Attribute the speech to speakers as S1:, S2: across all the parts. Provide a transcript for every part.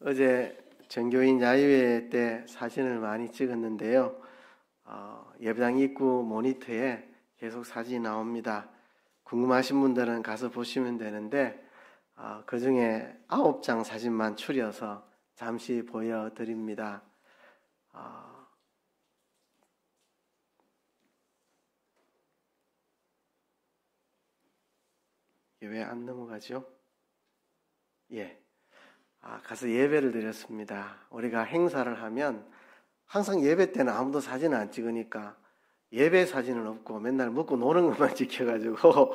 S1: 어제 전교인 야유회 때 사진을 많이 찍었는데요. 예배당 입구 모니터에 계속 사진이 나옵니다. 궁금하신 분들은 가서 보시면 되는데 그 중에 9장 사진만 추려서 잠시 보여드립니다. 이게 왜 안 넘어가죠? 가서 예배를 드렸습니다. 우리가 행사를 하면 항상 예배 때는 아무도 사진을 안 찍으니까 예배 사진은 없고 맨날 먹고 노는 것만 찍혀가지고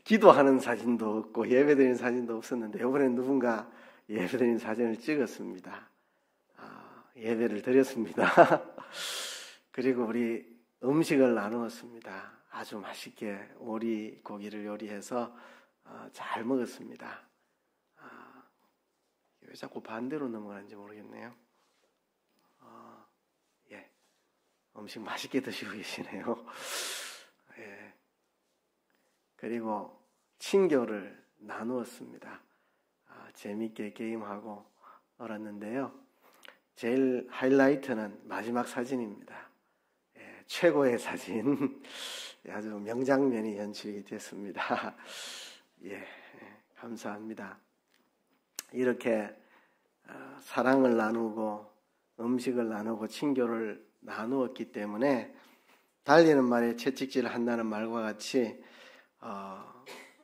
S1: 기도하는 사진도 없고 예배 드리는 사진도 없었는데 이번엔 누군가 예배 드리는 사진을 찍었습니다. 예배를 드렸습니다. 그리고 우리 음식을 나누었습니다. 아주 맛있게 오리 고기를 요리해서 잘 먹었습니다. 왜 자꾸 반대로 넘어가는지 모르겠네요. 음식 맛있게 드시고 계시네요. 그리고 친교를 나누었습니다. 재밌게 게임하고 놀았는데요. 제일 하이라이트는 마지막 사진입니다. 최고의 사진. 아주 명장면이 연출이 됐습니다. 감사합니다. 이렇게 사랑을 나누고 음식을 나누고 친교를 나누었기 때문에 달리는 말에 채찍질을 한다는 말과 같이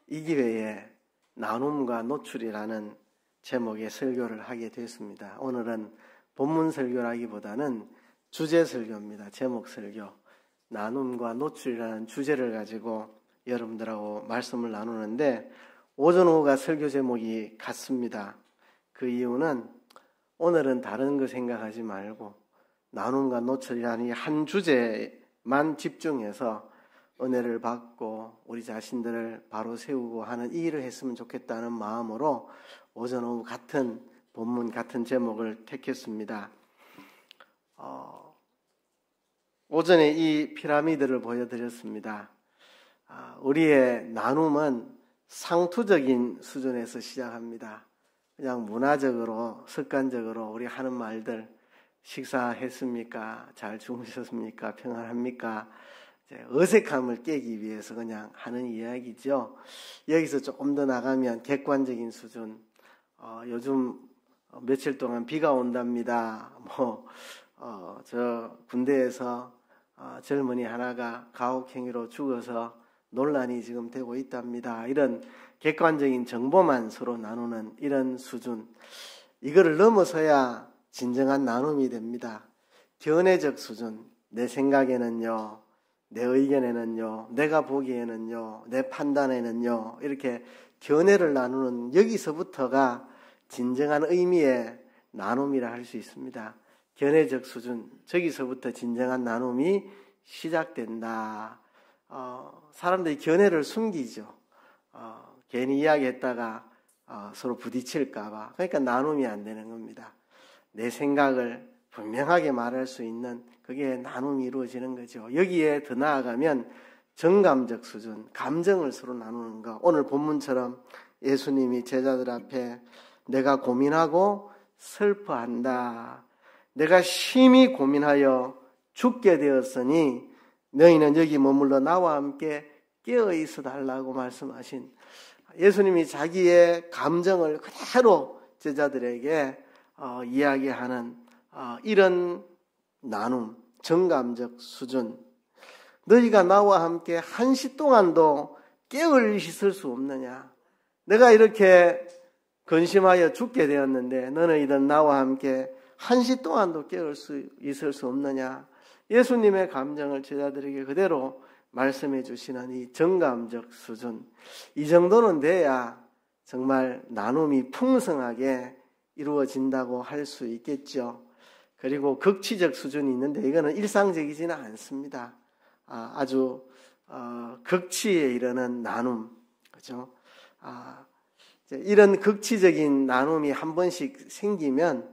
S1: 이 기회에 나눔과 노출이라는 제목의 설교를 하게 됐습니다. 오늘은 본문 설교라기보다는 주제 설교입니다. 제목 설교. 나눔과 노출이라는 주제를 가지고 여러분들하고 말씀을 나누는데 오전 오후가 설교 제목이 같습니다. 그 이유는 오늘은 다른 거 생각하지 말고 나눔과 노출이라는 이 한 주제만 집중해서 은혜를 받고 우리 자신들을 바로 세우고 하는 이 일을 했으면 좋겠다는 마음으로 오전 오후 같은 본문 같은 제목을 택했습니다. 오전에 이 피라미드를 보여드렸습니다. 우리의 나눔은 상투적인 수준에서 시작합니다. 그냥 문화적으로 습관적으로 우리 하는 말들, 식사했습니까? 잘 주무셨습니까? 평안합니까? 어색함을 깨기 위해서 그냥 하는 이야기죠. 여기서 조금 더 나가면 객관적인 수준. 요즘 며칠 동안 비가 온답니다. 저 군대에서 젊은이 하나가 가혹행위로 죽어서 논란이 지금 되고 있답니다. 이런 객관적인 정보만 서로 나누는 이런 수준. 이거를 넘어서야 진정한 나눔이 됩니다. 견해적 수준. 내 생각에는요, 내 의견에는요, 내가 보기에는요, 내 판단에는요, 이렇게 견해를 나누는 여기서부터가 진정한 의미의 나눔이라 할 수 있습니다. 견해적 수준, 저기서부터 진정한 나눔이 시작된다. 사람들이 견해를 숨기죠. 괜히 이야기했다가 서로 부딪힐까봐. 그러니까 나눔이 안 되는 겁니다. 내 생각을 분명하게 말할 수 있는 그게 나눔이 이루어지는 거죠. 여기에 더 나아가면 정감적 수준, 감정을 서로 나누는 거. 오늘 본문처럼 예수님이 제자들 앞에 내가 고민하고 슬퍼한다. 내가 심히 고민하여 죽게 되었으니 너희는 여기 머물러 나와 함께 깨어 있어 달라고 말씀하신 예수님이 자기의 감정을 그대로 제자들에게 이야기하는 이런 나눔, 정감적 수준. 너희가 나와 함께 한시 동안도 깨어 있을 수 없느냐? 내가 이렇게 근심하여 죽게 되었는데 너희는 나와 함께 한시 동안도 깨어 있을 수 없느냐? 예수님의 감정을 제자들에게 그대로 말씀해 주시는 이 정감적 수준. 이 정도는 돼야 정말 나눔이 풍성하게 이루어진다고 할 수 있겠죠. 그리고 극치적 수준이 있는데 이거는 일상적이지는 않습니다. 아주 극치에 이르는 나눔, 그죠? 이런 극치적인 나눔이 한 번씩 생기면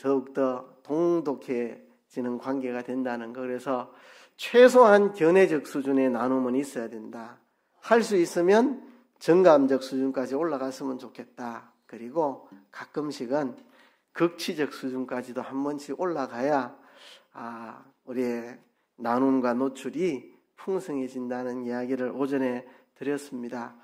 S1: 더욱더 동독해지는 관계가 된다는 거. 그래서 최소한 견해적 수준의 나눔은 있어야 된다. 할 수 있으면 정감적 수준까지 올라갔으면 좋겠다. 그리고 가끔씩은 극치적 수준까지도 한 번씩 올라가야 우리의 나눔과 노출이 풍성해진다는 이야기를 오전에 드렸습니다.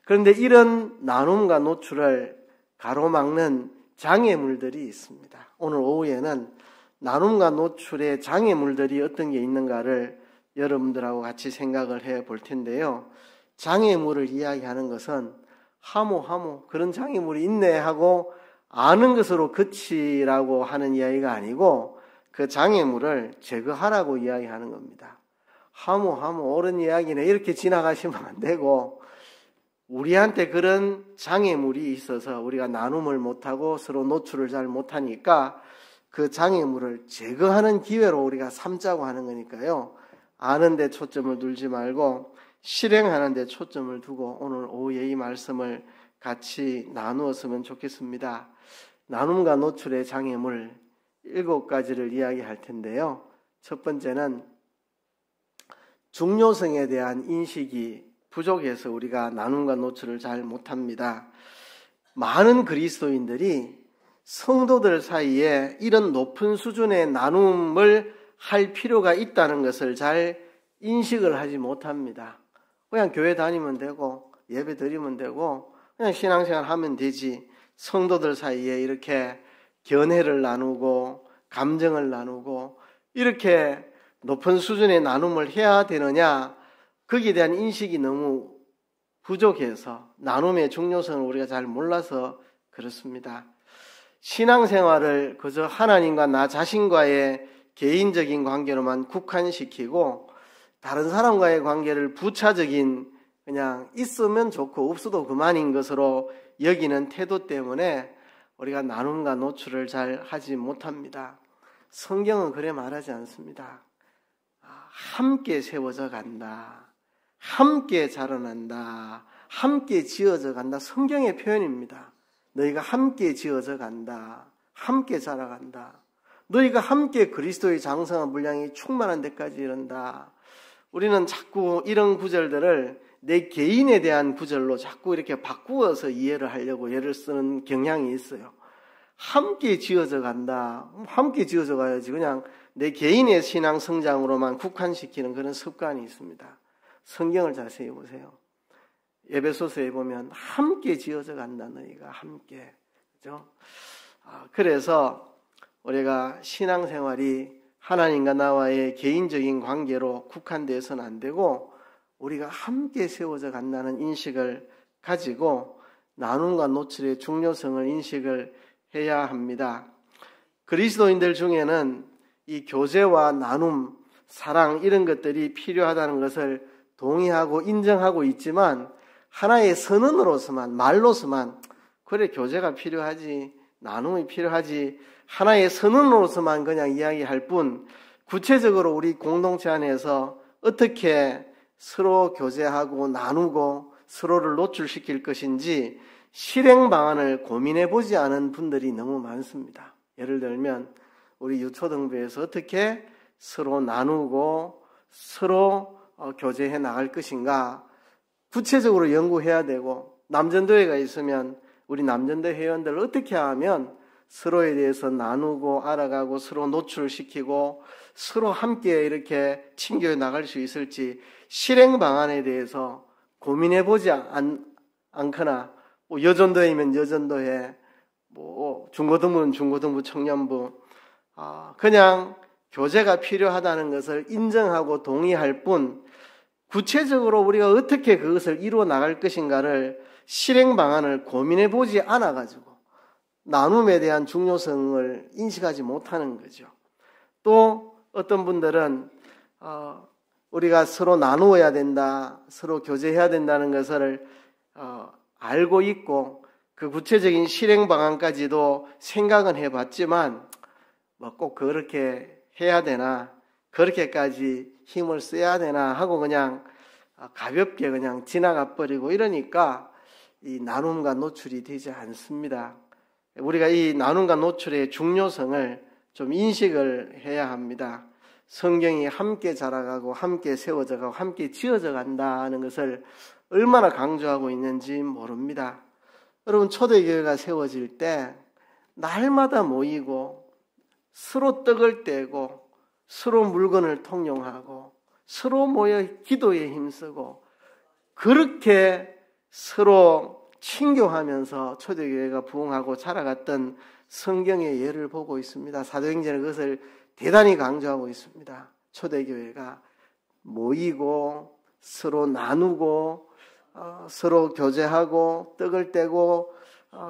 S1: 그런데 이런 나눔과 노출을 가로막는 장애물들이 있습니다. 오늘 오후에는 나눔과 노출의 장애물들이 어떤 게 있는가를 여러분들하고 같이 생각을 해 볼 텐데요. 장애물을 이야기하는 것은 하모 그런 장애물이 있네 하고 아는 것으로 그치라고 하는 이야기가 아니고 그 장애물을 제거하라고 이야기하는 겁니다. 하모 옳은 이야기네 이렇게 지나가시면 안 되고 우리한테 그런 장애물이 있어서 우리가 나눔을 못하고 서로 노출을 잘 못하니까 그 장애물을 제거하는 기회로 우리가 삼자고 하는 거니까요. 아는 데 초점을 두지 말고 실행하는 데 초점을 두고 오늘 오후에 이 말씀을 같이 나누었으면 좋겠습니다. 나눔과 노출의 장애물 7가지를 이야기할 텐데요. 첫 번째는 중요성에 대한 인식이 부족해서 우리가 나눔과 노출을 잘 못합니다. 많은 그리스도인들이 성도들 사이에 이런 높은 수준의 나눔을 할 필요가 있다는 것을 잘 인식을 하지 못합니다. 그냥 교회 다니면 되고 예배 드리면 되고 그냥 신앙생활 하면 되지. 성도들 사이에 이렇게 견해를 나누고 감정을 나누고 이렇게 높은 수준의 나눔을 해야 되느냐, 거기에 대한 인식이 너무 부족해서 나눔의 중요성을 우리가 잘 몰라서 그렇습니다. 신앙생활을 그저 하나님과 나 자신과의 개인적인 관계로만 국한시키고 다른 사람과의 관계를 부차적인 그냥 있으면 좋고 없어도 그만인 것으로 여기는 태도 때문에 우리가 나눔과 노출을 잘 하지 못합니다. 성경은 그래 말하지 않습니다. 함께 세워져 간다. 함께 자라난다. 함께 지어져 간다. 성경의 표현입니다. 너희가 함께 지어져 간다. 함께 자라간다. 너희가 함께 그리스도의 장성한 분량이 충만한 데까지 이른다. 우리는 자꾸 이런 구절들을 내 개인에 대한 구절로 자꾸 이렇게 바꾸어서 이해를 하려고 예를 쓰는 경향이 있어요. 함께 지어져 간다. 함께 지어져 가야지. 그냥 내 개인의 신앙 성장으로만 국한시키는 그런 습관이 있습니다. 성경을 자세히 보세요. 에베소서에 보면 함께 지어져 간다. 너희가 함께. 그죠? 그래서 우리가 신앙생활이 하나님과 나와의 개인적인 관계로 국한되어서는 안 되고 우리가 함께 세워져 간다는 인식을 가지고 나눔과 노출의 중요성을 인식을 해야 합니다. 그리스도인들 중에는 이 교제와 나눔, 사랑 이런 것들이 필요하다는 것을 동의하고 인정하고 있지만 하나의 선언으로서만 말로서만 그래 교제가 필요하지 나눔이 필요하지 하나의 선언으로서만 그냥 이야기할 뿐 구체적으로 우리 공동체 안에서 어떻게 서로 교제하고 나누고 서로를 노출시킬 것인지 실행 방안을 고민해 보지 않은 분들이 너무 많습니다. 예를 들면 우리 유초등부에서 어떻게 서로 나누고 서로 교제해 나갈 것인가 구체적으로 연구해야 되고 남전도회가 있으면 우리 남전도 회원들 어떻게 하면 서로에 대해서 나누고 알아가고 서로 노출시키고 서로 함께 이렇게 친교해 나갈 수 있을지 실행 방안에 대해서 고민해 보지 않거나 뭐 여전도회면 여전도회, 뭐 중고등부는 중고등부 청년부 그냥 교제가 필요하다는 것을 인정하고 동의할 뿐 구체적으로 우리가 어떻게 그것을 이루어 나갈 것인가를 실행 방안을 고민해 보지 않아 가지고 나눔에 대한 중요성을 인식하지 못하는 거죠. 또 어떤 분들은 우리가 서로 나누어야 된다, 서로 교제해야 된다는 것을 알고 있고 그 구체적인 실행 방안까지도 생각은 해봤지만 뭐 꼭 그렇게 해야 되나, 그렇게까지 힘을 써야 되나 하고 그냥 가볍게 그냥 지나가 버리고 이러니까 이 나눔과 노출이 되지 않습니다. 우리가 이 나눔과 노출의 중요성을 좀 인식을 해야 합니다. 성경이 함께 자라가고 함께 세워져가고 함께 지어져 간다는 것을 얼마나 강조하고 있는지 모릅니다. 여러분 초대교회가 세워질 때 날마다 모이고 서로 떡을 떼고 서로 물건을 통용하고 서로 모여 기도에 힘쓰고 그렇게 서로 친교하면서 초대교회가 부흥하고 자라갔던 성경의 예를 보고 있습니다. 사도행전은 그것을 대단히 강조하고 있습니다. 초대교회가 모이고 서로 나누고 서로 교제하고 떡을 떼고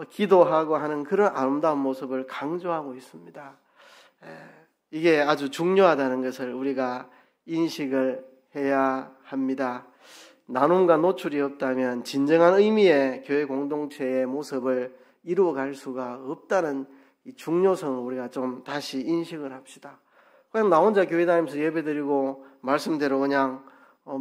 S1: 기도하고 하는 그런 아름다운 모습을 강조하고 있습니다. 이게 아주 중요하다는 것을 우리가 인식을 해야 합니다. 나눔과 노출이 없다면 진정한 의미의 교회 공동체의 모습을 이루어갈 수가 없다는 이 중요성을 우리가 좀 다시 인식을 합시다. 그냥 나 혼자 교회 다니면서 예배드리고 말씀대로 그냥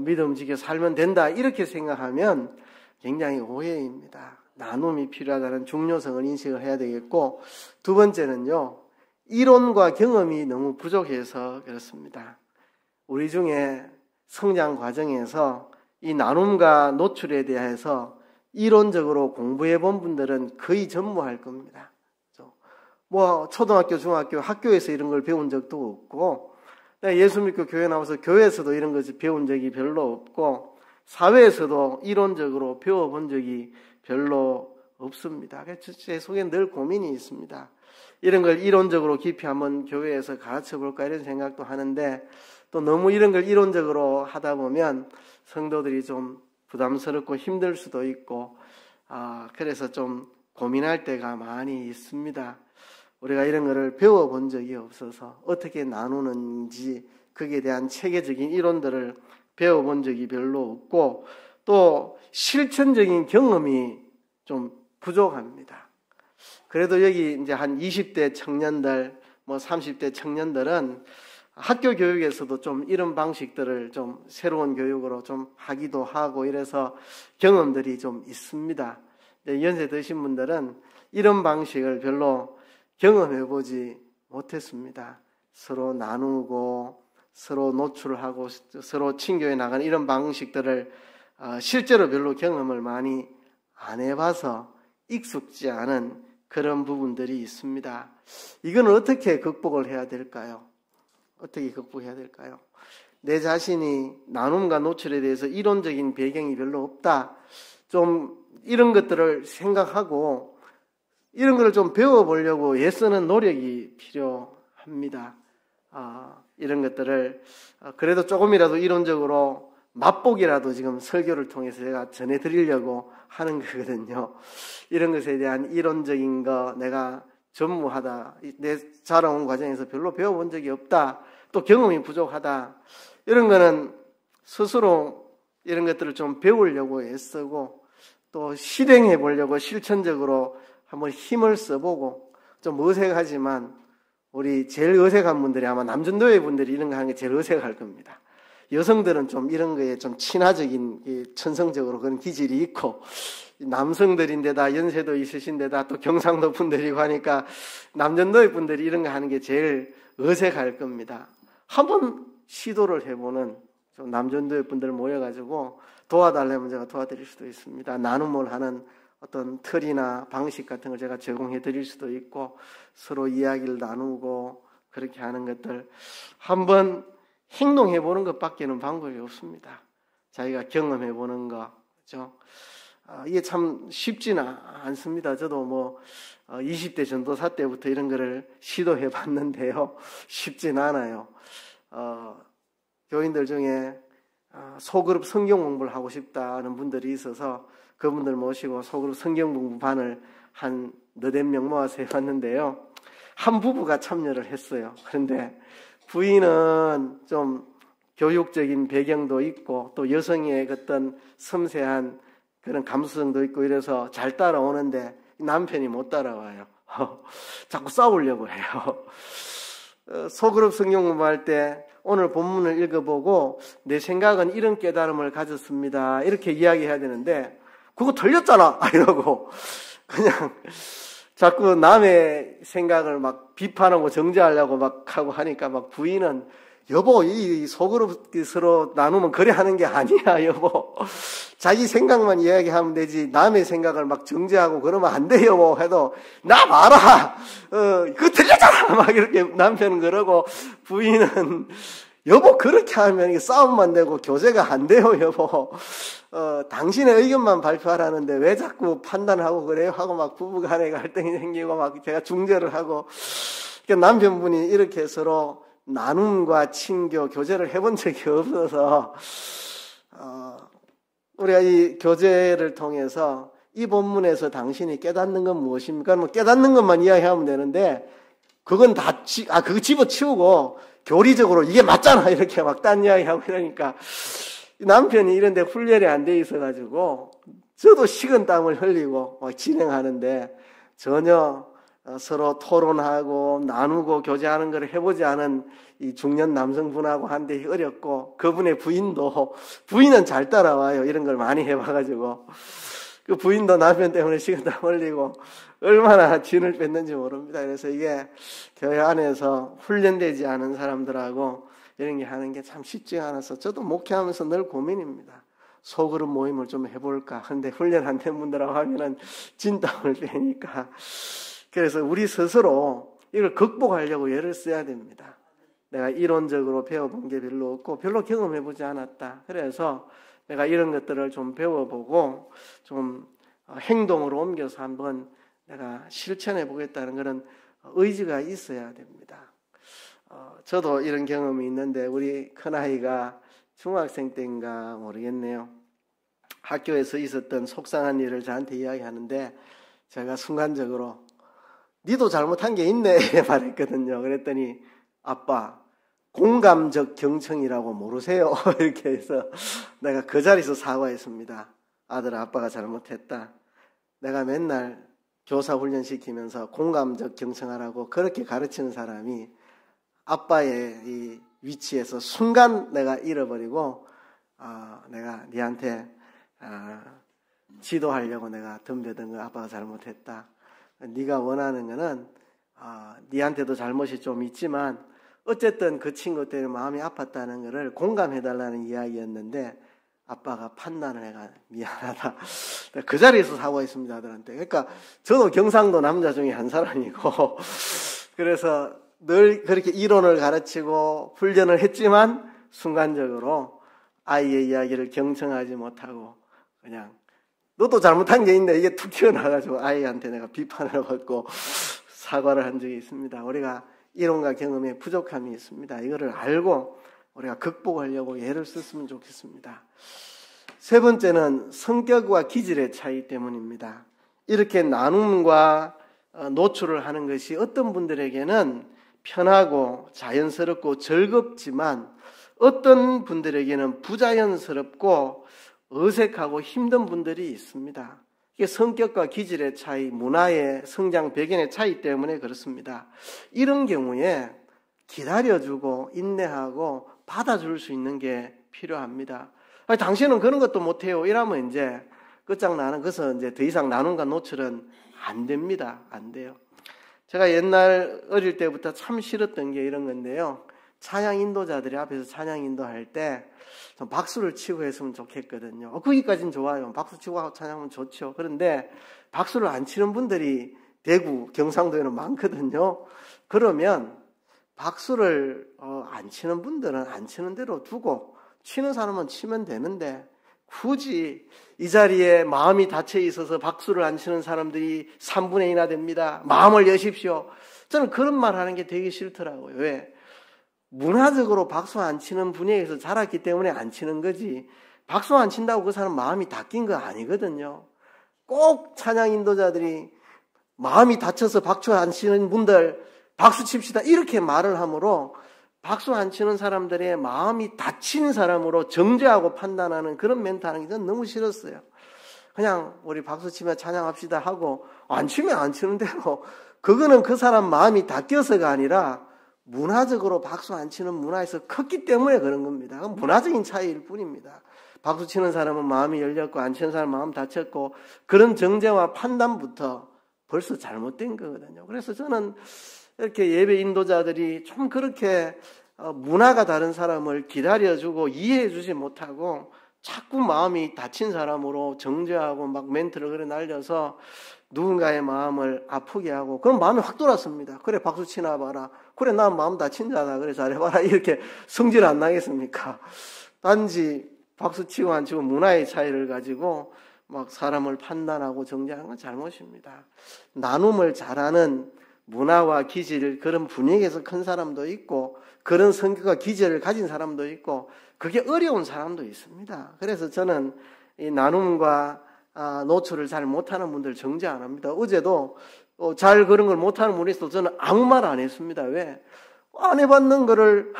S1: 믿음 지켜 살면 된다 이렇게 생각하면 굉장히 오해입니다. 나눔이 필요하다는 중요성을 인식을 해야 되겠고, 두 번째는요, 이론과 경험이 너무 부족해서 그렇습니다. 우리 중에 성장 과정에서 이 나눔과 노출에 대해서 이론적으로 공부해 본 분들은 거의 전무할 겁니다. 뭐 초등학교, 중학교, 학교에서 이런 걸 배운 적도 없고, 예수 믿고 교회 나와서 교회에서도 이런 것을 배운 적이 별로 없고, 사회에서도 이론적으로 배워본 적이 별로 없습니다. 그래서 제 속에 늘 고민이 있습니다. 이런 걸 이론적으로 깊이 한번 교회에서 가르쳐 볼까 이런 생각도 하는데, 또 너무 이런 걸 이론적으로 하다 보면 성도들이 좀 부담스럽고 힘들 수도 있고, 그래서 좀 고민할 때가 많이 있습니다. 우리가 이런 거를 배워본 적이 없어서 어떻게 나누는지 거기에 대한 체계적인 이론들을 배워본 적이 별로 없고, 또 실천적인 경험이 좀 부족합니다. 그래도 여기 이제 한 20대 청년들, 뭐 30대 청년들은 학교 교육에서도 좀 이런 방식들을 좀 새로운 교육으로 좀 하기도 하고 이래서 경험들이 좀 있습니다. 연세 드신 분들은 이런 방식을 별로 경험해보지 못했습니다. 서로 나누고 서로 노출하고 서로 친교해 나가는 이런 방식들을 실제로 별로 경험을 많이 안 해봐서 익숙지 않은 그런 부분들이 있습니다. 이건 어떻게 극복을 해야 될까요? 어떻게 극복해야 될까요? 내 자신이 나눔과 노출에 대해서 이론적인 배경이 별로 없다. 좀 이런 것들을 생각하고 이런 걸 좀 배워보려고 애쓰는 노력이 필요합니다. 이런 것들을 그래도 조금이라도 이론적으로 맛보기라도 지금 설교를 통해서 제가 전해드리려고 하는 거거든요. 이런 것에 대한 이론적인 거 내가 전무하다, 내 자라온 과정에서 별로 배워본 적이 없다, 또 경험이 부족하다, 이런 거는 스스로 이런 것들을 좀 배우려고 애쓰고 또 실행해 보려고 실천적으로 한번 힘을 써보고, 좀 어색하지만 우리 제일 어색한 분들이 아마 남전도회 분들이 이런 거 하는 게 제일 어색할 겁니다. 여성들은 좀 이런 거에 좀 친화적인, 천성적으로 그런 기질이 있고, 남성들인데다 연세도 있으신데다 또 경상도 분들이고 하니까 남전도회 분들이 이런 거 하는 게 제일 어색할 겁니다. 한번 시도를 해보는, 좀 남전도회 분들 모여가지고 도와달라면 제가 도와드릴 수도 있습니다. 나눔을 하는 어떤 틀이나 방식 같은 걸 제가 제공해 드릴 수도 있고, 서로 이야기를 나누고 그렇게 하는 것들 한번 행동해 보는 것밖에는 방법이 없습니다. 자기가 경험해 보는 거, 그렇죠? 이게 참 쉽지는 않습니다. 저도 뭐 20대 전도사 때부터 이런 거를 시도해 봤는데요, 쉽진 않아요. 교인들 중에 소그룹 성경 공부를 하고 싶다는 분들이 있어서 그분들 모시고 소그룹 성경 공부반을 한 너댓 명 모아서 해봤는데요, 한 부부가 참여를 했어요. 그런데 부인은 좀 교육적인 배경도 있고 또 여성의 어떤 섬세한 그런 감수성도 있고 이래서 잘 따라오는데 남편이 못 따라와요. 자꾸 싸우려고 해요. 소그룹 성경 공부할 때 오늘 본문을 읽어보고 내 생각은 이런 깨달음을 가졌습니다, 이렇게 이야기해야 되는데 그거 틀렸잖아 이러고 그냥 자꾸 남의 생각을 막 비판하고 정죄하려고 막 하고 하니까 막 부인은 여보, 이 속으로 서로 나누면 그래 하는 게 아니야, 여보. 자기 생각만 이야기하면 되지, 남의 생각을 막 정죄하고 그러면 안 돼, 여보. 해도, 나 봐라! 그거 들렸잖아! 막 이렇게 남편은 그러고, 부인은, 여보, 그렇게 하면 이게 싸움만 되고 교제가 안 돼요, 여보. 당신의 의견만 발표하라는데 왜 자꾸 판단하고 그래요? 하고 막 부부간에 갈등이 생기고 막 제가 중재를 하고, 그러니까 남편분이 이렇게 서로 나눔과 친교, 교제를 해본 적이 없어서 우리가 이 교제를 통해서 이 본문에서 당신이 깨닫는 건 무엇입니까? 뭐 깨닫는 것만 이야기하면 되는데 그건 다 그거 집어치우고 교리적으로 이게 맞잖아 이렇게 막 딴 이야기하고 이러니까 남편이 이런데 훈련이 안 돼 있어가지고 저도 식은땀을 흘리고 막 진행하는데 전혀 서로 토론하고 나누고 교제하는 걸 해보지 않은 이 중년 남성분하고 한데 어렵고 그분의 부인은 잘 따라와요. 이런 걸 많이 해봐가지고 그 부인도 남편 때문에 식은땀 흘리고 얼마나 진을 뺐는지 모릅니다. 그래서 이게 교회 안에서 훈련되지 않은 사람들하고 이런 게 하는 게 참 쉽지 않아서 저도 목회하면서 늘 고민입니다. 소그룹 모임을 좀 해볼까. 근데 훈련 안 된 분들하고 하면은 진땀을 빼니까. 그래서 우리 스스로 이걸 극복하려고 애를 써야 됩니다. 내가 이론적으로 배워본 게 별로 없고 별로 경험해보지 않았다. 그래서 내가 이런 것들을 좀 배워보고 좀 행동으로 옮겨서 한번 내가 실천해보겠다는 그런 의지가 있어야 됩니다. 저도 이런 경험이 있는데 우리 큰아이가 중학생 때인가 모르겠네요. 학교에서 있었던 속상한 일을 저한테 이야기하는데 제가 순간적으로 니도 잘못한 게 있네 말했거든요. 그랬더니 아빠 공감적 경청이라고 모르세요? 이렇게 해서 내가 그 자리에서 사과했습니다. 아들아 아빠가 잘못했다. 내가 맨날 교사 훈련시키면서 공감적 경청하라고 그렇게 가르치는 사람이 아빠의 이 위치에서 순간 내가 잃어버리고 내가 니한테 지도하려고 내가 덤벼든 거 아빠가 잘못했다. 네가 원하는 거는 니한테도 잘못이 좀 있지만 어쨌든 그 친구 때문에 마음이 아팠다는 거를 공감해달라는 이야기였는데 아빠가 판단을 해가 미안하다. 그 자리에서 사과했습니다 아들한테. 그러니까 저도 경상도 남자 중에 한 사람이고 그래서 늘 그렇게 이론을 가르치고 훈련을 했지만 순간적으로 아이의 이야기를 경청하지 못하고 그냥 너도 잘못한 게 있네 이게 툭 튀어나와가지고 아이한테 내가 비판을 받고 사과를 한 적이 있습니다. 우리가 이론과 경험에 부족함이 있습니다. 이거를 알고 우리가 극복하려고 애를 썼으면 좋겠습니다. 세 번째는 성격과 기질의 차이 때문입니다. 이렇게 나눔과 노출을 하는 것이 어떤 분들에게는 편하고 자연스럽고 즐겁지만 어떤 분들에게는 부자연스럽고 어색하고 힘든 분들이 있습니다. 이게 성격과 기질의 차이, 문화의 성장 배경의 차이 때문에 그렇습니다. 이런 경우에 기다려주고 인내하고 받아줄 수 있는 게 필요합니다. 아니, 당신은 그런 것도 못해요. 이러면 이제 끝장나는 것은 이제 더 이상 나눔과 노출은 안 됩니다. 안 돼요. 제가 옛날 어릴 때부터 참 싫었던 게 이런 건데요. 찬양 인도자들이 앞에서 찬양 인도할 때 좀 박수를 치고 했으면 좋겠거든요. 거기까지는 좋아요. 박수 치고 찬양하면 좋죠. 그런데 박수를 안 치는 분들이 대구, 경상도에는 많거든요. 그러면 박수를 안 치는 분들은 안 치는 대로 두고 치는 사람은 치면 되는데 굳이 이 자리에 마음이 닫혀 있어서 박수를 안 치는 사람들이 3분의 2나 됩니다. 마음을 여십시오. 저는 그런 말 하는 게 되게 싫더라고요. 왜? 문화적으로 박수 안 치는 분야에서 자랐기 때문에 안 치는 거지 박수 안 친다고 그 사람 마음이 닫힌 거 아니거든요. 꼭 찬양 인도자들이 마음이 닫혀서 박수 안 치는 분들 박수 칩시다 이렇게 말을 하므로 박수 안 치는 사람들의 마음이 닫힌 사람으로 정죄하고 판단하는 그런 멘트 하는 게 저는 너무 싫었어요. 그냥 우리 박수 치면 찬양합시다 하고 안 치면 안 치는 대로 그거는 그 사람 마음이 닫혀서가 아니라 문화적으로 박수 안 치는 문화에서 컸기 때문에 그런 겁니다. 그건 문화적인 차이일 뿐입니다. 박수 치는 사람은 마음이 열렸고 안 치는 사람은 마음 닫혔고 그런 정죄와 판단부터 벌써 잘못된 거거든요. 그래서 저는 이렇게 예배 인도자들이 좀 그렇게 문화가 다른 사람을 기다려주고 이해해주지 못하고 자꾸 마음이 다친 사람으로 정죄하고 막 멘트를 그래 날려서 누군가의 마음을 아프게 하고, 그럼 마음이 확 돌았습니다. 그래, 박수 치나 봐라. 그래, 난 마음 다친 자다. 그래, 잘해봐라. 이렇게 성질 안 나겠습니까? 단지 박수 치고 안 치고 문화의 차이를 가지고 막 사람을 판단하고 정죄하는 건 잘못입니다. 나눔을 잘하는 문화와 기질, 그런 분위기에서 큰 사람도 있고, 그런 성격과 기질을 가진 사람도 있고, 그게 어려운 사람도 있습니다. 그래서 저는 이 나눔과 노출을 잘 못하는 분들 정죄 안 합니다. 어제도 잘 그런 걸 못하는 분이 있어서 저는 아무 말 안 했습니다. 왜? 안 해봤는 거를,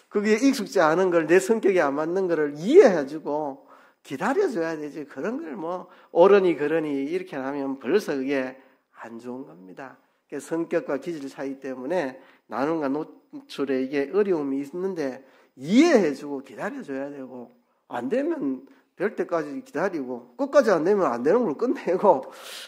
S1: 그게 익숙지 않은 걸, 내 성격에 안 맞는 거를 이해해주고 기다려줘야 되지. 그런 걸 뭐, 어른이 그러니 이렇게 하면 벌써 그게 안 좋은 겁니다. 성격과 기질 차이 때문에 나눔과 노출에 이게 어려움이 있는데 이해해주고 기다려줘야 되고, 안 되면 될 때까지 기다리고, 끝까지 안 되면 안 되는 걸 끝내고,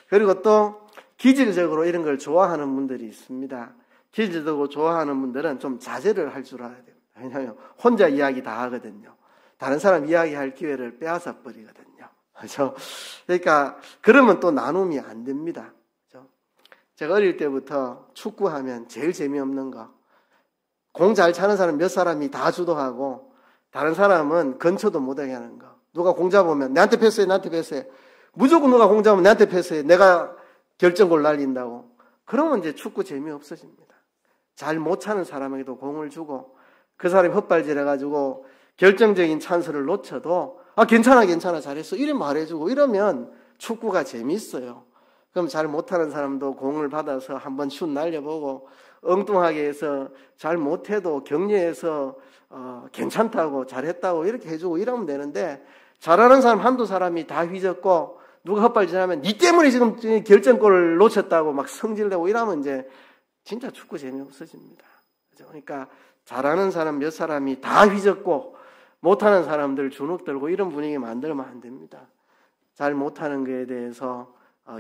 S1: 그리고 또 기질적으로 이런 걸 좋아하는 분들이 있습니다. 기질적으로 좋아하는 분들은 좀 자제를 할 줄 알아야 돼요. 왜냐하면 혼자 이야기 다 하거든요. 다른 사람 이야기할 기회를 빼앗아 버리거든요. 그렇죠? 그러니까 그러면 또 나눔이 안 됩니다. 그렇죠? 제가 어릴 때부터 축구하면 제일 재미없는 거, 공 잘 차는 사람 몇 사람이 다 주도하고 다른 사람은 근처도 못하게 하는 거. 누가 공 잡으면 내한테 패스해, 나한테 패스해. 무조건 누가 공 잡으면 내한테 패스해. 내가 결정골 날린다고. 그러면 이제 축구 재미없어집니다. 잘 못 차는 사람에게도 공을 주고 그 사람이 헛발질해가지고 결정적인 찬스를 놓쳐도 괜찮아 잘했어 이래 말해주고 이러면 축구가 재미있어요. 그럼 잘 못하는 사람도 공을 받아서 한번 슛 날려보고 엉뚱하게 해서 잘 못해도 격려해서 괜찮다고 잘했다고 이렇게 해주고 이러면 되는데, 잘하는 사람 한두 사람이 다 휘젓고 누가 헛발질하면 니 때문에 지금 결정골을 놓쳤다고 막 성질내고 이러면 이제 진짜 축구 재미없어집니다. 그러니까 잘하는 사람 몇 사람이 다 휘젓고 못하는 사람들 주눅 들고 이런 분위기 만들면 안 됩니다. 잘 못하는 거에 대해서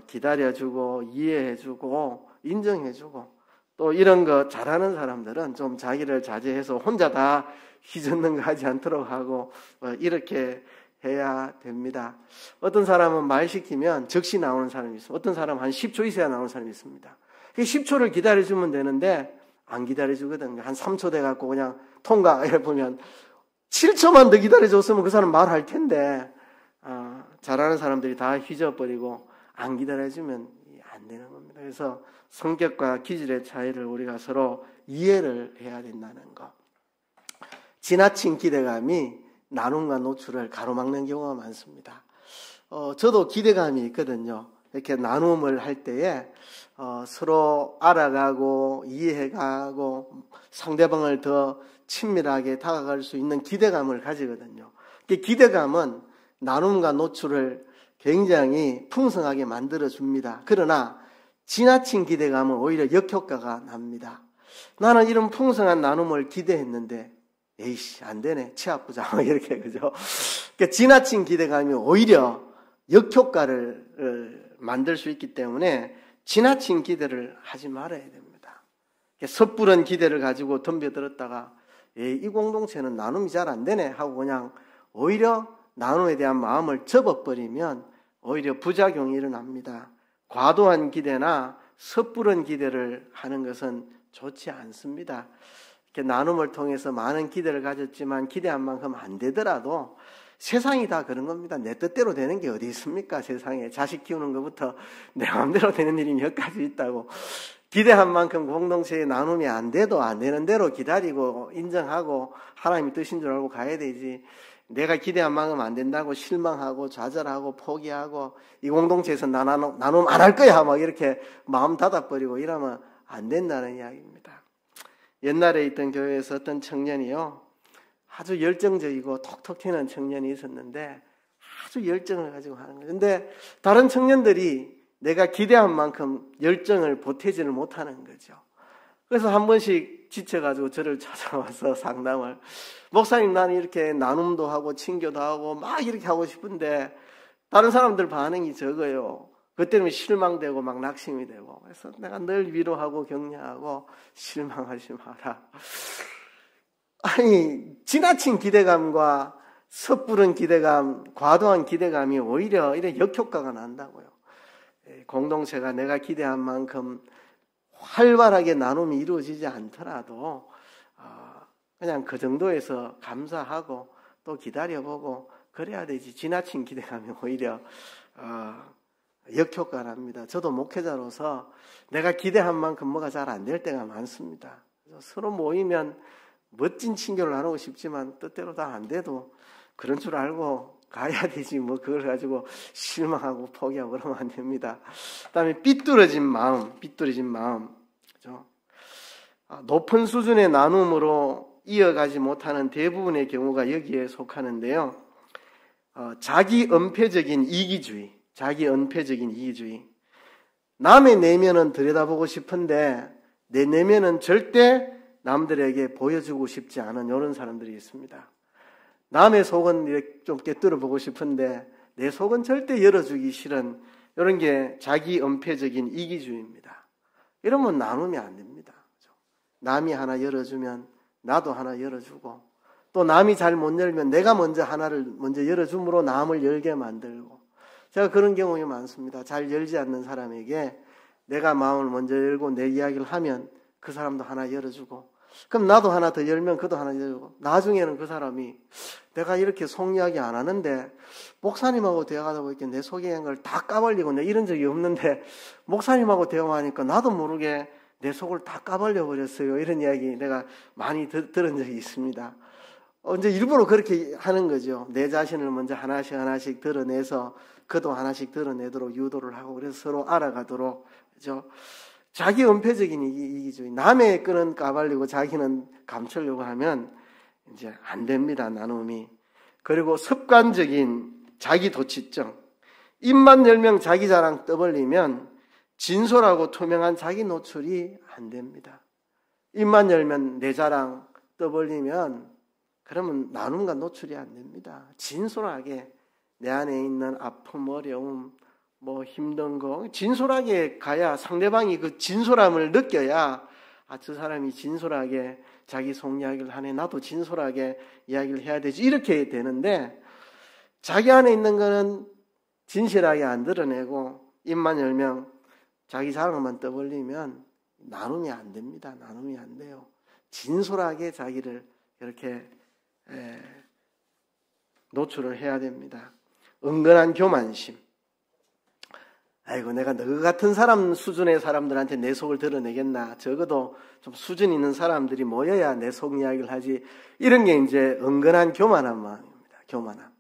S1: 기다려주고 이해해주고 인정해주고, 또 이런 거 잘하는 사람들은 좀 자기를 자제해서 혼자 다 휘젓는 거 하지 않도록 하고 이렇게 해야 됩니다. 어떤 사람은 말 시키면 즉시 나오는 사람이 있어요. 어떤 사람은 한 10초 있어야 나오는 사람이 있습니다. 10초를 기다려주면 되는데 안 기다려주거든요. 한 3초 돼갖고 그냥 통과 이래 보면 7초만 더 기다려줬으면 그 사람 말할 텐데 잘하는 사람들이 다 휘저어버리고 안 기다려주면 안 되는 겁니다. 그래서 성격과 기질의 차이를 우리가 서로 이해를 해야 된다는 거. 지나친 기대감이 나눔과 노출을 가로막는 경우가 많습니다. 저도 기대감이 있거든요. 이렇게 나눔을 할 때에 서로 알아가고 이해해가고 상대방을 더 친밀하게 다가갈 수 있는 기대감을 가지거든요. 기대감은 나눔과 노출을 굉장히 풍성하게 만들어줍니다. 그러나 지나친 기대감은 오히려 역효과가 납니다. 나는 이런 풍성한 나눔을 기대했는데 에이씨 안 되네, 치 아프자 이렇게, 그죠? 그러니까 지나친 기대감이 오히려 역효과를 만들 수 있기 때문에 지나친 기대를 하지 말아야 됩니다. 섣부른 기대를 가지고 덤벼들었다가 이 공동체는 나눔이 잘 안 되네 하고 그냥 오히려 나눔에 대한 마음을 접어버리면 오히려 부작용이 일어납니다. 과도한 기대나 섣부른 기대를 하는 것은 좋지 않습니다. 이렇게 나눔을 통해서 많은 기대를 가졌지만 기대한 만큼 안 되더라도 세상이 다 그런 겁니다. 내 뜻대로 되는 게 어디 있습니까? 세상에 자식 키우는 것부터 내 마음대로 되는 일이 몇 가지 있다고. 기대한 만큼 공동체에 나눔이 안 돼도 안 되는 대로 기다리고 인정하고 하나님의 뜻인 줄 알고 가야 되지, 내가 기대한 만큼 안 된다고 실망하고 좌절하고 포기하고 이 공동체에서 나눔 안 할 거야 막 이렇게 마음 닫아버리고 이러면 안 된다는 이야기입니다. 옛날에 있던 교회에서 어떤 청년이요, 아주 열정적이고 톡톡 튀는 청년이 있었는데 아주 열정을 가지고 하는 거예요. 근데 다른 청년들이 내가 기대한 만큼 열정을 보태지를 못하는 거죠. 그래서 한 번씩 지쳐가지고 저를 찾아와서 상담을, 목사님 나는 이렇게 나눔도 하고 친교도 하고 막 이렇게 하고 싶은데 다른 사람들 반응이 적어요. 그것 때문에 실망되고 막 낙심이 되고. 그래서 내가 늘 위로하고 격려하고 실망하지 마라. 아니, 지나친 기대감과 섣부른 기대감, 과도한 기대감이 오히려 이런 역효과가 난다고요. 공동체가 내가 기대한 만큼 활발하게 나눔이 이루어지지 않더라도 그냥 그 정도에서 감사하고 또 기다려보고 그래야 되지. 지나친 기대감이 오히려 역효과가 납니다. 저도 목회자로서 내가 기대한 만큼 뭐가 잘 안 될 때가 많습니다. 서로 모이면 멋진 친교를 나누고 싶지만 뜻대로 다 안 돼도 그런 줄 알고 가야 되지 뭐 그걸 가지고 실망하고 포기하고 그러면 안 됩니다. 그다음에 삐뚤어진 마음. 그죠? 높은 수준의 나눔으로 이어가지 못하는 대부분의 경우가 여기에 속하는데요. 자기 은폐적인 이기주의. 남의 내면은 들여다보고 싶은데 내 내면은 절대 남들에게 보여주고 싶지 않은 이런 사람들이 있습니다. 남의 속은 이렇게 좀 꿰뚫어 보고 싶은데 내 속은 절대 열어주기 싫은 이런 게 자기 은폐적인 이기주의입니다. 이러면 나눔이 안 됩니다. 남이 하나 열어주면 나도 하나 열어주고 또 남이 잘 못 열면 내가 먼저 하나를 먼저 열어줌으로 남을 열게 만들고 제가 그런 경우가 많습니다. 잘 열지 않는 사람에게 내가 마음을 먼저 열고 내 이야기를 하면 그 사람도 하나 열어주고 그럼 나도 하나 더 열면 그도 하나 열고 나중에는 그 사람이 내가 이렇게 속 이야기 안 하는데 목사님하고 대화하다 보니까 내 속에 있는 걸 다 까발리고 내가 이런 적이 없는데 목사님하고 대화하니까 나도 모르게 내 속을 다 까발려 버렸어요. 이런 이야기 내가 많이 들은 적이 있습니다. 이제 일부러 그렇게 하는 거죠. 내 자신을 먼저 하나씩 드러내서 그도 하나씩 드러내도록 유도를 하고 그래서 서로 알아가도록 그죠. 자기 은폐적인 이기주의. 남의 끈은 까발리고 자기는 감추려고 하면 이제 안 됩니다. 나눔이. 그리고 습관적인 자기 도취증. 입만 열면 자기 자랑 떠벌리면 진솔하고 투명한 자기 노출이 안 됩니다. 입만 열면 내 자랑 떠벌리면 그러면 나눔과 노출이 안 됩니다. 진솔하게 내 안에 있는 아픔, 어려움, 뭐 힘든 거 진솔하게 가야 상대방이 그 진솔함을 느껴야 저 사람이 진솔하게 자기 속 이야기를 하네. 나도 진솔하게 이야기를 해야 되지. 이렇게 되는데 자기 안에 있는 거는 진실하게 안 드러내고 입만 열면 자기 자랑만 떠벌리면 나눔이 안 됩니다. 나눔이 안 돼요. 진솔하게 자기를 이렇게 노출을 해야 됩니다. 은근한 교만심. 아이고 내가 너 같은 사람 수준의 사람들한테 내 속을 드러내겠나. 적어도 좀 수준 있는 사람들이 모여야 내 속 이야기를 하지. 이런 게 이제 은근한 교만한 마음입니다. 교만함.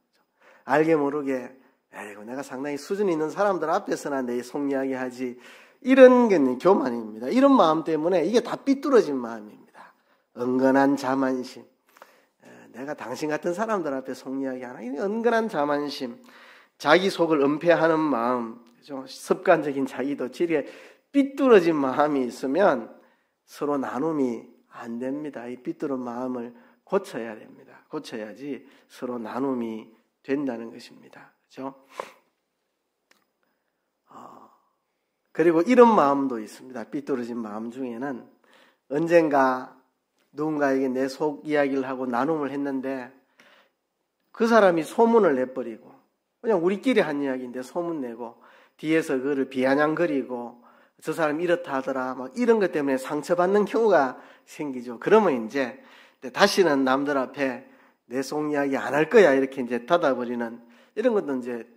S1: 알게 모르게 아이고 내가 상당히 수준 있는 사람들 앞에서나 내 속 이야기 하지. 이런 게 교만입니다. 이런 마음 때문에 이게 다 삐뚤어진 마음입니다. 은근한 자만심. 내가 당신 같은 사람들 앞에 속 이야기 하나. 이 은근한 자만심. 자기 속을 은폐하는 마음. 습관적인 자기도취, 이렇게 삐뚤어진 마음이 있으면 서로 나눔이 안 됩니다. 이 삐뚤은 마음을 고쳐야 됩니다. 고쳐야지 서로 나눔이 된다는 것입니다. 그렇죠? 그리고 이런 마음도 있습니다. 삐뚤어진 마음 중에는 언젠가 누군가에게 내 속 이야기를 하고 나눔을 했는데 그 사람이 소문을 내버리고 그냥 우리끼리 한 이야기인데 소문 내고 뒤에서 그거를 비아냥거리고 저 사람 이렇다 하더라 막 이런 것 때문에 상처받는 경우가 생기죠. 그러면 이제 다시는 남들 앞에 내 속 이야기 안 할 거야 이렇게 이제 닫아버리는 이런 것도 이제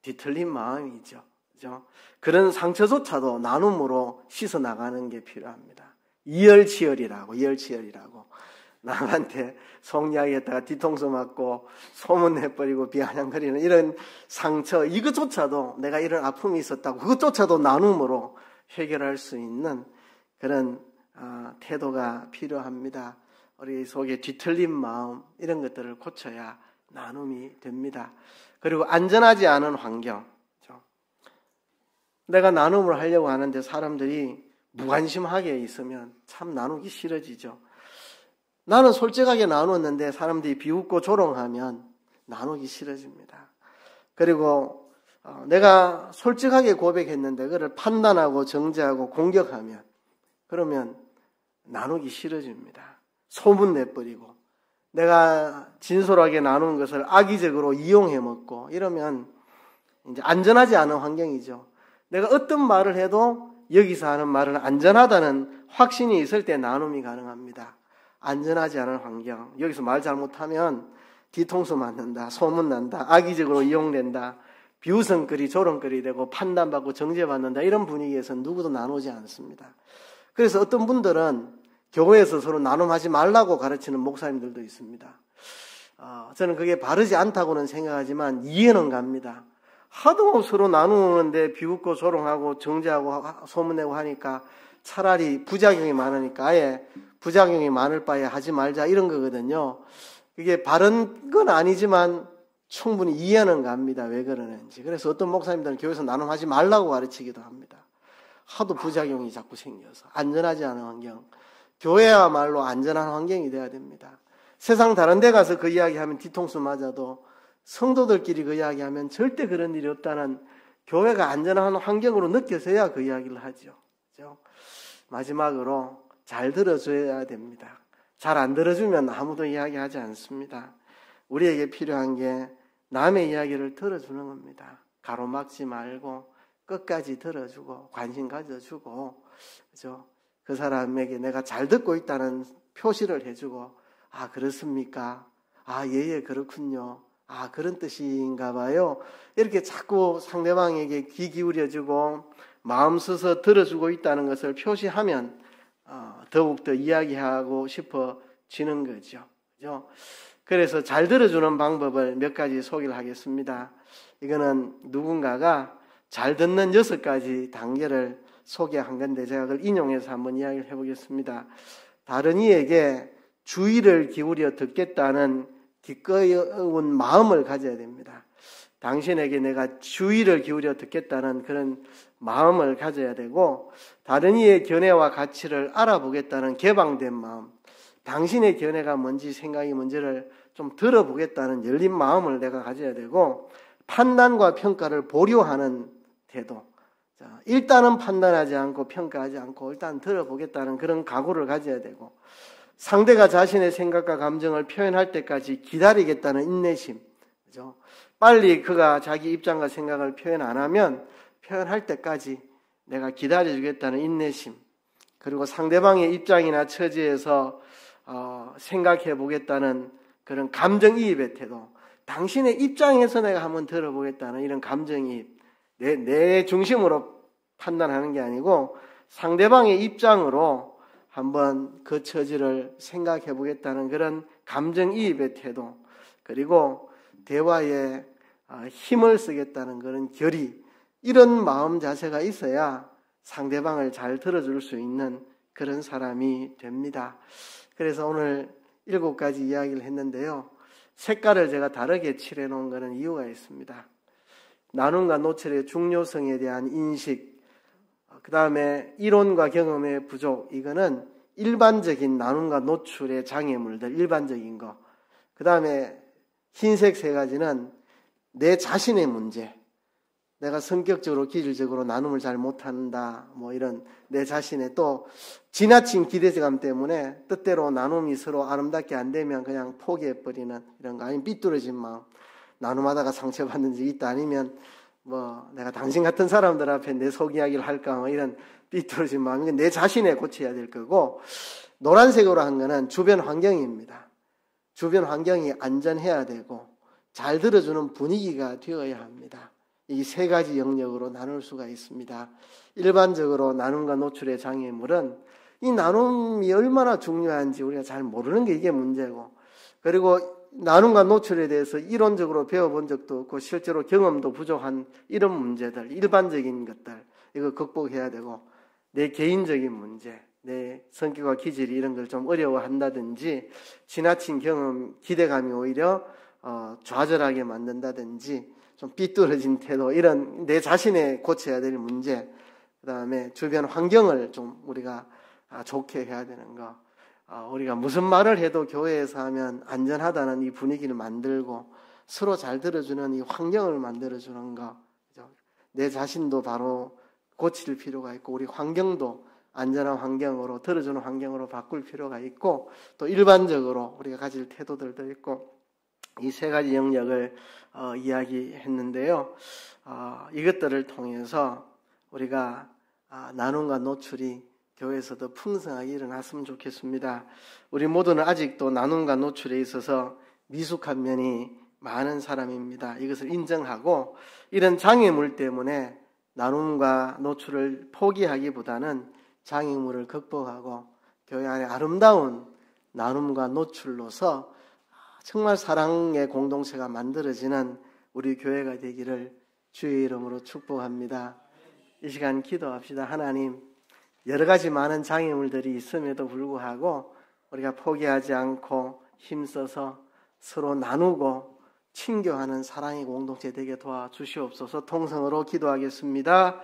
S1: 뒤틀린 마음이죠. 그죠? 그런 상처조차도 나눔으로 씻어 나가는 게 필요합니다. 이열치열이라고 남한테 속 이야기했다가 뒤통수 맞고 소문 내버리고 비아냥거리는 이런 상처, 이것조차도 내가 이런 아픔이 있었다고 그것조차도 나눔으로 해결할 수 있는 그런 태도가 필요합니다. 우리 속에 뒤틀린 마음 이런 것들을 고쳐야 나눔이 됩니다. 그리고 안전하지 않은 환경. 내가 나눔을 하려고 하는데 사람들이 무관심하게 있으면 참 나누기 싫어지죠. 나는 솔직하게 나눴는데 사람들이 비웃고 조롱하면 나누기 싫어집니다. 그리고 내가 솔직하게 고백했는데 그걸 판단하고 정죄하고 공격하면 그러면 나누기 싫어집니다. 소문 내버리고 내가 진솔하게 나눈 것을 악의적으로 이용해 먹고 이러면 이제 안전하지 않은 환경이죠. 내가 어떤 말을 해도 여기서 하는 말은 안전하다는 확신이 있을 때 나눔이 가능합니다. 안전하지 않은 환경, 여기서 말 잘못하면 뒤통수 맞는다, 소문난다, 악의적으로 이용된다, 비웃음거리, 조롱거리 되고 판단받고 정죄받는다, 이런 분위기에서 누구도 나누지 않습니다. 그래서 어떤 분들은 교회에서 서로 나눔하지 말라고 가르치는 목사님들도 있습니다. 저는 그게 바르지 않다고는 생각하지만 이해는 갑니다. 하도 서로 나누는데 비웃고 조롱하고 정죄하고 소문내고 하니까 차라리 부작용이 많으니까 아예 부작용이 많을 바에 하지 말자, 이런 거거든요. 그게 바른 건 아니지만 충분히 이해는 갑니다. 왜 그러는지. 그래서 어떤 목사님들은 교회에서 나눔하지 말라고 가르치기도 합니다. 하도 부작용이 자꾸 생겨서. 안전하지 않은 환경. 교회야말로 안전한 환경이 돼야 됩니다. 세상 다른 데 가서 그 이야기하면 뒤통수 맞아도 성도들끼리 그 이야기하면 절대 그런 일이 없다는, 교회가 안전한 환경으로 느껴져야 그 이야기를 하죠. 그렇죠? 마지막으로 잘 들어줘야 됩니다. 잘 안 들어주면 아무도 이야기하지 않습니다. 우리에게 필요한 게 남의 이야기를 들어주는 겁니다. 가로막지 말고 끝까지 들어주고 관심 가져주고, 그죠? 그 사람에게 내가 잘 듣고 있다는 표시를 해주고, 아, 그렇습니까? 아, 예, 그렇군요. 아, 그런 뜻인가 봐요. 이렇게 자꾸 상대방에게 귀 기울여주고 마음 써서 들어주고 있다는 것을 표시하면 더욱더 이야기하고 싶어지는 거죠. 그죠? 그래서 잘 들어주는 방법을 몇 가지 소개를 하겠습니다. 이거는 누군가가 잘 듣는 6가지 단계를 소개한 건데 제가 그걸 인용해서 한번 이야기를 해보겠습니다. 다른 이에게 주의를 기울여 듣겠다는 기꺼운 마음을 가져야 됩니다. 당신에게 내가 주의를 기울여 듣겠다는 그런 마음을 가져야 되고, 다른 이의 견해와 가치를 알아보겠다는 개방된 마음, 당신의 견해가 뭔지 생각이 뭔지를 좀 들어보겠다는 열린 마음을 내가 가져야 되고, 판단과 평가를 보류하는 태도, 일단은 판단하지 않고 평가하지 않고 일단 들어보겠다는 그런 각오를 가져야 되고, 상대가 자신의 생각과 감정을 표현할 때까지 기다리겠다는 인내심, 그죠? 빨리 그가 자기 입장과 생각을 표현 안 하면 표현할 때까지 내가 기다려주겠다는 인내심, 그리고 상대방의 입장이나 처지에서 생각해 보겠다는 그런 감정이입의 태도, 당신의 입장에서 내가 한번 들어보겠다는 이런 감정이입, 내 중심으로 판단하는 게 아니고 상대방의 입장으로 한번 그 처지를 생각해 보겠다는 그런 감정이입의 태도, 그리고 대화에 힘을 쓰겠다는 그런 결의, 이런 마음 자세가 있어야 상대방을 잘 들어줄 수 있는 그런 사람이 됩니다. 그래서 오늘 7가지 이야기를 했는데요. 색깔을 제가 다르게 칠해 놓은 것은 이유가 있습니다. 나눔과 노출의 중요성에 대한 인식, 그 다음에 이론과 경험의 부족, 이거는 일반적인 나눔과 노출의 장애물들, 일반적인 거. 그 다음에 흰색 3가지는 내 자신의 문제, 내가 성격적으로 기질적으로 나눔을 잘 못한다, 뭐 이런 내 자신의, 또 지나친 기대감 때문에 뜻대로 나눔이 서로 아름답게 안 되면 그냥 포기해버리는 이런 거, 아니면 삐뚤어진 마음, 나눔하다가 상처받는 적이 있다, 아니면 뭐 내가 당신 같은 사람들 앞에 내 속 이야기를 할까, 뭐 이런 삐뚤어진 마음, 이건 내 자신에 고쳐야 될 거고, 노란색으로 한 거는 주변 환경입니다. 주변 환경이 안전해야 되고 잘 들어주는 분위기가 되어야 합니다. 이 3가지 영역으로 나눌 수가 있습니다. 일반적으로 나눔과 노출의 장애물은 이 나눔이 얼마나 중요한지 우리가 잘 모르는 게 이게 문제고, 그리고 나눔과 노출에 대해서 이론적으로 배워본 적도 없고 실제로 경험도 부족한 이런 문제들, 일반적인 것들, 이거 극복해야 되고, 내 개인적인 문제, 내 성격과 기질이 이런 걸 좀 어려워한다든지, 지나친 경험, 기대감이 오히려 좌절하게 만든다든지, 좀 삐뚤어진 태도, 이런 내 자신에 고쳐야 될 문제, 그 다음에 주변 환경을 좀 우리가 좋게 해야 되는 거, 우리가 무슨 말을 해도 교회에서 하면 안전하다는 이 분위기를 만들고 서로 잘 들어주는 이 환경을 만들어주는 거, 내 자신도 바로 고칠 필요가 있고 우리 환경도 안전한 환경으로, 들어주는 환경으로 바꿀 필요가 있고, 또 일반적으로 우리가 가질 태도들도 있고, 이 세 가지 영역을 이야기했는데요. 이것들을 통해서 우리가 나눔과 노출이 교회에서도 풍성하게 일어났으면 좋겠습니다. 우리 모두는 아직도 나눔과 노출에 있어서 미숙한 면이 많은 사람입니다. 이것을 인정하고 이런 장애물 때문에 나눔과 노출을 포기하기보다는 장애물을 극복하고 교회 안에 아름다운 나눔과 노출로서 정말 사랑의 공동체가 만들어지는 우리 교회가 되기를 주의 이름으로 축복합니다. 이 시간 기도합시다. 하나님, 여러 가지 많은 장애물들이 있음에도 불구하고 우리가 포기하지 않고 힘써서 서로 나누고 친교하는 사랑의 공동체 되게 도와주시옵소서. 통성으로 기도하겠습니다.